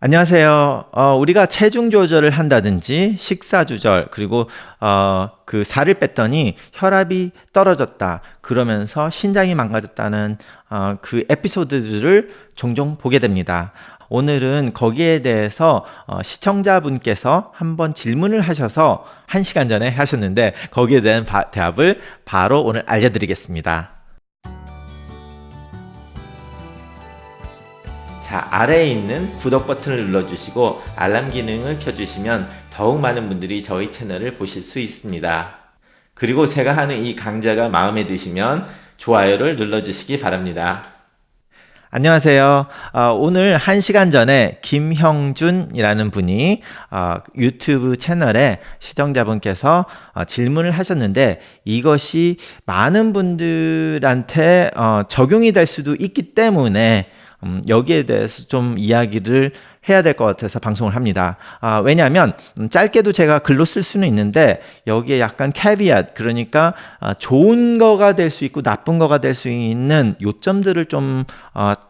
안녕하세요. 우리가 체중 조절을 한다든지 식사 조절 그리고 그 살을 뺐더니 혈압이 떨어졌다 그러면서 신장이 망가졌다는 그 에피소드들을 종종 보게 됩니다. 오늘은 거기에 대해서 시청자분께서 한번 질문을 하셔서 1시간 전에 하셨는데 거기에 대한 대답을 바로 오늘 알려드리겠습니다. 자, 아래에 있는 구독 버튼을 눌러주시고 알람 기능을 켜주시면 더욱 많은 분들이 저희 채널을 보실 수 있습니다. 그리고 제가 하는 이 강좌가 마음에 드시면 좋아요를 눌러주시기 바랍니다. 안녕하세요. 오늘 1시간 전에 김형준이라는 분이 유튜브 채널에 시청자분께서 질문을 하셨는데 이것이 많은 분들한테 적용이 될 수도 있기 때문에 여기에 대해서 좀 이야기를 해야 될 것 같아서 방송을 합니다. 왜냐하면 짧게도 제가 글로 쓸 수는 있는데 여기에 약간 캐비앗, 그러니까 좋은 거가 될 수 있고 나쁜 거가 될 수 있는 요점들을 좀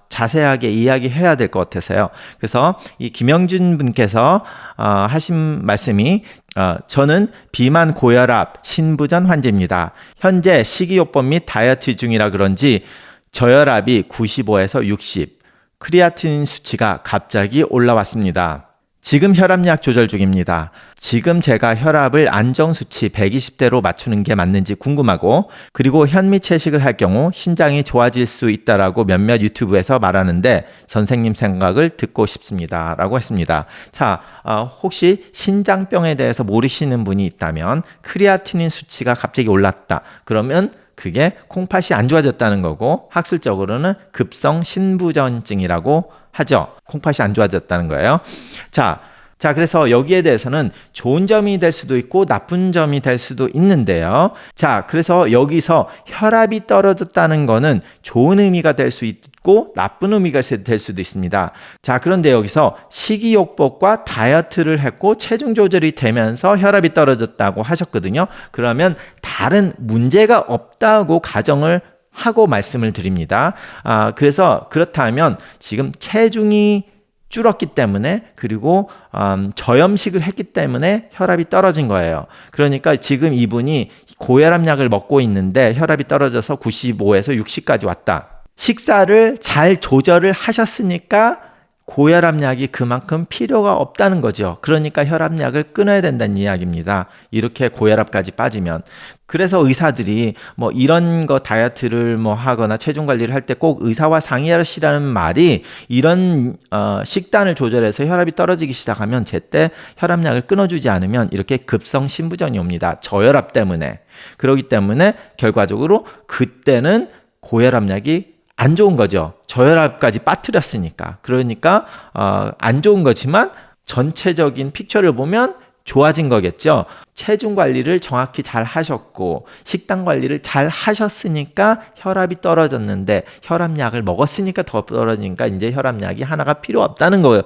자세하게 이야기해야 될 것 같아서요. 그래서 이 김영준 분께서 하신 말씀이 저는 비만 고혈압 신부전 환자입니다. 현재 식이요법 및 다이어트 중이라 그런지 저혈압이 95에서 60, 크리아티닌 수치가 갑자기 올라왔습니다. 지금 혈압약 조절 중입니다. 지금 제가 혈압을 안정 수치 120대로 맞추는 게 맞는지 궁금하고, 그리고 현미채식을 할 경우 신장이 좋아질 수 있다라고 몇몇 유튜브에서 말하는데 선생님 생각을 듣고 싶습니다. 라고 했습니다. 자, 혹시 신장병에 대해서 모르시는 분이 있다면 크리아티닌 수치가 갑자기 올랐다. 그러면 그게 콩팥이 안 좋아졌다는 거고 학술적으로는 급성 신부전증이라고 하죠. 콩팥이 안 좋아졌다는 거예요. 자, 그래서 여기에 대해서는 좋은 점이 될 수도 있고 나쁜 점이 될 수도 있는데요. 자, 그래서 여기서 혈압이 떨어졌다는 거는 좋은 의미가 될 수 있고 나쁜 의미가 될 수도 있습니다. 자, 그런데 여기서 식이요법과 다이어트를 했고 체중 조절이 되면서 혈압이 떨어졌다고 하셨거든요. 그러면 다른 문제가 없다고 가정을 하고 말씀을 드립니다. 그래서 그렇다면 지금 체중이 줄었기 때문에 그리고 저염식을 했기 때문에 혈압이 떨어진 거예요. 그러니까 지금 이분이 고혈압약을 먹고 있는데 혈압이 떨어져서 95에서 60까지 왔다. 식사를 잘 조절을 하셨으니까 고혈압약이 그만큼 필요가 없다는 거죠. 그러니까 혈압약을 끊어야 된다는 이야기입니다. 이렇게 고혈압까지 빠지면. 그래서 의사들이 뭐 이런 거 다이어트를 뭐 하거나 체중 관리를 할 때 꼭 의사와 상의하시라는 말이 이런 식단을 조절해서 혈압이 떨어지기 시작하면 제때 혈압약을 끊어주지 않으면 이렇게 급성 신부전이 옵니다. 저혈압 때문에. 그렇기 때문에 결과적으로 그때는 고혈압약이 안 좋은 거죠. 저혈압까지 빠뜨렸으니까. 그러니까 안 좋은 거지만 전체적인 픽처를 보면 좋아진 거겠죠. 체중 관리를 정확히 잘 하셨고 식단 관리를 잘 하셨으니까 혈압이 떨어졌는데 혈압약을 먹었으니까 더 떨어지니까 이제 혈압약이 하나가 필요 없다는 거예요.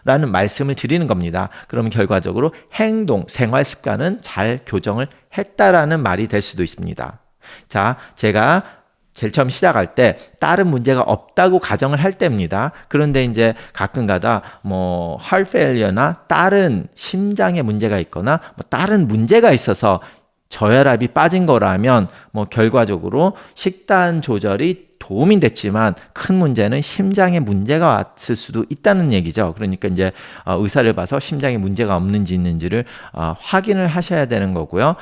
라는 말씀을 드리는 겁니다. 그러면 결과적으로 행동, 생활 습관은 잘 교정을 했다라는 말이 될 수도 있습니다. 자, 제가 제일 처음 시작할 때 다른 문제가 없다고 가정을 할 때입니다. 그런데 이제 가끔가다 뭐 heart failure나 다른 심장에 문제가 있거나 뭐 다른 문제가 있어서 저혈압이 빠진 거라면 뭐 결과적으로 식단 조절이 도움이 됐지만 큰 문제는 심장에 문제가 왔을 수도 있다는 얘기죠. 그러니까 이제 의사를 봐서 심장에 문제가 없는지 있는지를 확인을 하셔야 되는 거고요.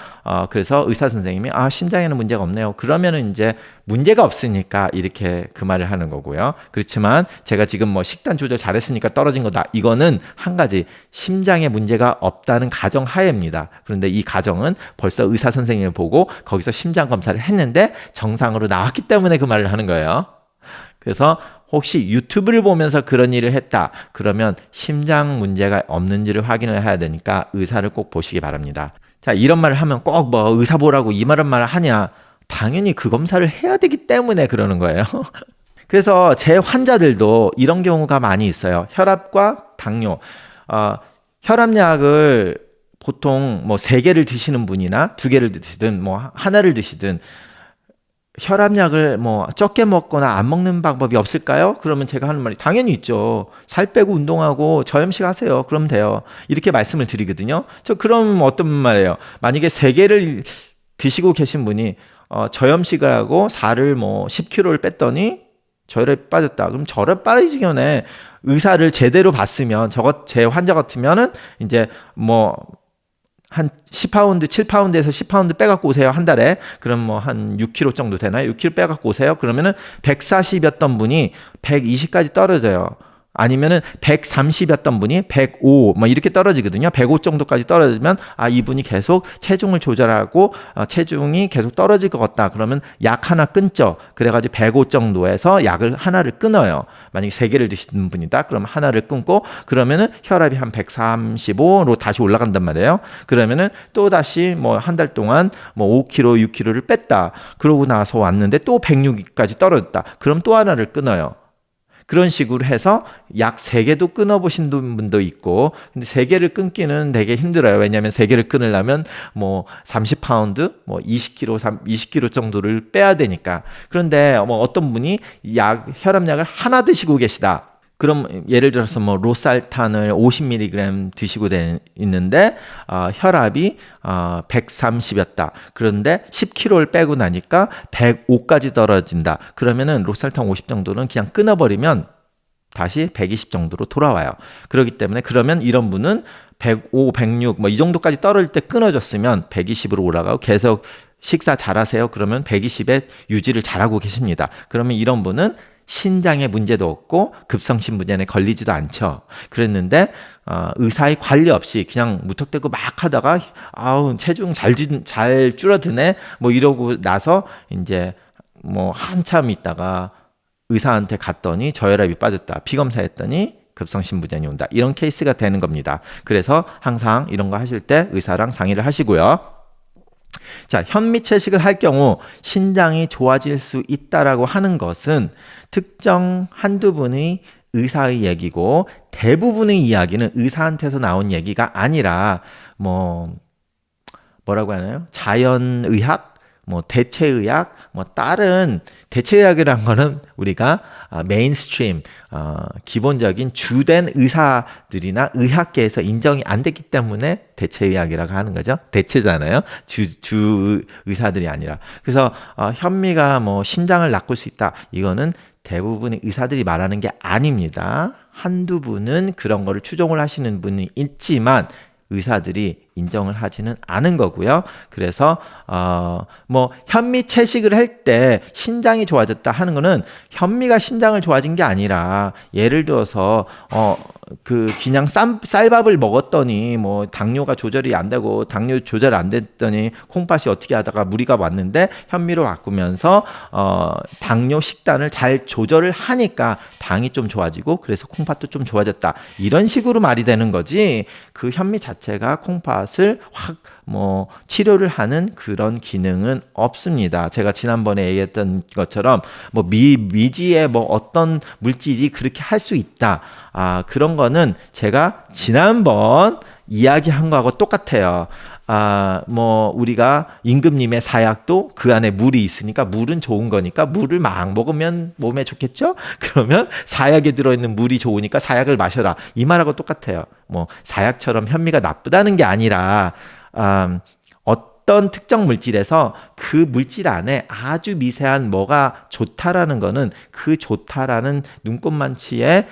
그래서 의사 선생님이 심장에는 문제가 없네요. 그러면은 이제 문제가 없으니까 이렇게 그 말을 하는 거고요. 그렇지만 제가 지금 뭐 식단 조절 잘했으니까 떨어진 거다. 이거는 한 가지 심장에 문제가 없다는 가정 하에입니다. 그런데 이 가정은 벌써 의사 선생님을 보고 거기서 심장 검사를 했는데 정상으로 나왔기 때문에 그 말을 하는 거예요. 그래서 혹시 유튜브를 보면서 그런 일을 했다. 그러면 심장 문제가 없는지를 확인을 해야 되니까 의사를 꼭 보시기 바랍니다. 자, 이런 말을 하면 꼭 뭐 의사 보라고 이런 말을 하냐? 당연히 그 검사를 해야 되기 때문에 그러는 거예요. 그래서 제 환자들도 이런 경우가 많이 있어요. 혈압과 당뇨. 혈압약을 보통 뭐 3개를 드시는 분이나 2개를 드시든 뭐 하나를 드시든 혈압약을 뭐 적게 먹거나 안 먹는 방법이 없을까요? 그러면 제가 하는 말이 당연히 있죠. 살 빼고 운동하고 저염식 하세요. 그러면 돼요. 이렇게 말씀을 드리거든요. 그럼 어떤 말이에요? 만약에 3개를 드시고 계신 분이 저염식을 하고 살을 뭐 10kg를 뺐더니 저혈압이 빠졌다. 그럼 저혈압 빠지기 전에 의사를 제대로 봤으면 제 환자 같으면은 이제 뭐 한 10파운드, 7파운드에서 10파운드 빼갖고 오세요. 한 달에. 그럼 뭐 한 6kg 정도 되나요? 6kg 빼갖고 오세요. 그러면은 140이었던 분이 120까지 떨어져요. 아니면은 130이었던 분이 105, 뭐 이렇게 떨어지거든요. 105 정도까지 떨어지면 이분이 계속 체중을 조절하고 체중이 계속 떨어질 것 같다. 그러면 약 하나 끊죠. 그래가지고 105 정도에서 약을 하나를 끊어요. 만약에 3개를 드시는 분이다. 그러면 하나를 끊고 그러면은 혈압이 한 135로 다시 올라간단 말이에요. 그러면은 또 다시 뭐 한 달 동안 뭐 5kg, 6kg를 뺐다. 그러고 나서 왔는데 또 106까지 떨어졌다. 그럼 또 하나를 끊어요. 그런 식으로 해서 약 3개도 끊어보신 분도 있고, 근데 3개를 끊기는 되게 힘들어요. 왜냐하면 3개를 끊으려면 뭐 30파운드, 뭐 20kg 정도를 빼야 되니까. 그런데 뭐 어떤 분이 혈압약을 하나 드시고 계시다. 그럼 예를 들어서 뭐 로살탄을 50mg 드시고 있는데 혈압이 130이었다. 그런데 10kg를 빼고 나니까 105까지 떨어진다. 그러면은 로살탄 50 정도는 그냥 끊어버리면 다시 120 정도로 돌아와요. 그렇기 때문에 그러면 이런 분은 105, 106 뭐 이 정도까지 떨어질 때 끊어졌으면 120으로 올라가고 계속 식사 잘하세요. 그러면 120에 유지를 잘하고 계십니다. 그러면 이런 분은 신장에 문제도 없고 급성심부전에 걸리지도 않죠. 그랬는데 의사의 관리 없이 그냥 무턱대고 막 하다가 체중 잘 줄어드네 뭐 이러고 나서 이제 뭐 한참 있다가 의사한테 갔더니 저혈압이 빠졌다. 피검사했더니 급성심부전이 온다. 이런 케이스가 되는 겁니다. 그래서 항상 이런 거 하실 때 의사랑 상의를 하시고요. 자, 현미채식을 할 경우 신장이 좋아질 수 있다라고 하는 것은 특정 한두 분의 의사의 얘기고 대부분의 이야기는 의사한테서 나온 얘기가 아니라 뭐라고 하나요? 자연의학, 뭐 대체의학, 뭐 다른 대체의학이란 거는 우리가 메인스트림 기본적인 주된 의사들이나 의학계에서 인정이 안 됐기 때문에 대체의학이라고 하는 거죠. 대체잖아요. 주 의사들이 아니라. 그래서 현미가 뭐 신장을 낚을 수 있다. 이거는 대부분의 의사들이 말하는 게 아닙니다. 한두 분은 그런 거를 추종을 하시는 분이 있지만 의사들이 인정을 하지는 않은 거고요. 그래서 뭐 현미 채식을 할 때 신장이 좋아졌다 하는 거는 현미가 신장을 좋아진 게 아니라 예를 들어서 그냥 쌀밥을 먹었더니 뭐 당뇨가 조절이 안 되고 당뇨 조절 안 됐더니 콩팥이 어떻게 하다가 무리가 왔는데 현미로 바꾸면서 당뇨 식단을 잘 조절을 하니까 당이 좀 좋아지고 그래서 콩팥도 좀 좋아졌다. 이런 식으로 말이 되는 거지. 그 현미 자체가 콩팥을 확 치료를 하는 그런 기능은 없습니다. 제가 지난번에 얘기했던 것처럼 뭐 미지의 뭐 어떤 물질이 그렇게 할 수 있다. 그런 거는 제가 지난번 이야기한 거하고 똑같아요. 뭐 우리가 임금님의 사약도 그 안에 물이 있으니까 물은 좋은 거니까 물을 막 먹으면 몸에 좋겠죠? 그러면 사약에 들어있는 물이 좋으니까 사약을 마셔라. 이 말하고 똑같아요. 뭐 사약처럼 현미가 나쁘다는 게 아니라 어떤 특정 물질에서 그 물질 안에 아주 미세한 뭐가 좋다라는 거는 그 좋다라는 눈꼽만치의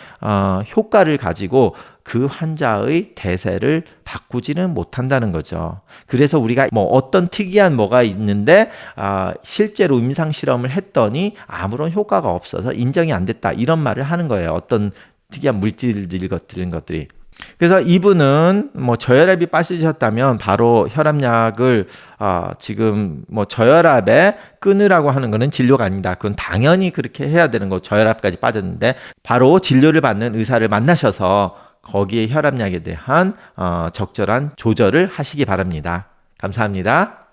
효과를 가지고 그 환자의 대세를 바꾸지는 못한다는 거죠. 그래서 우리가 뭐 어떤 특이한 뭐가 있는데 실제로 임상 실험을 했더니 아무런 효과가 없어서 인정이 안 됐다 이런 말을 하는 거예요. 어떤 특이한 물질들 것들이. 그래서 이분은 뭐 저혈압이 빠지셨다면 바로 혈압약을 지금 뭐 저혈압에 끊으라고 하는 거는 진료가 아닙니다. 그건 당연히 그렇게 해야 되는 거. 저혈압까지 빠졌는데 바로 진료를 받는 의사를 만나셔서 거기에 혈압약에 대한 적절한 조절을 하시기 바랍니다. 감사합니다.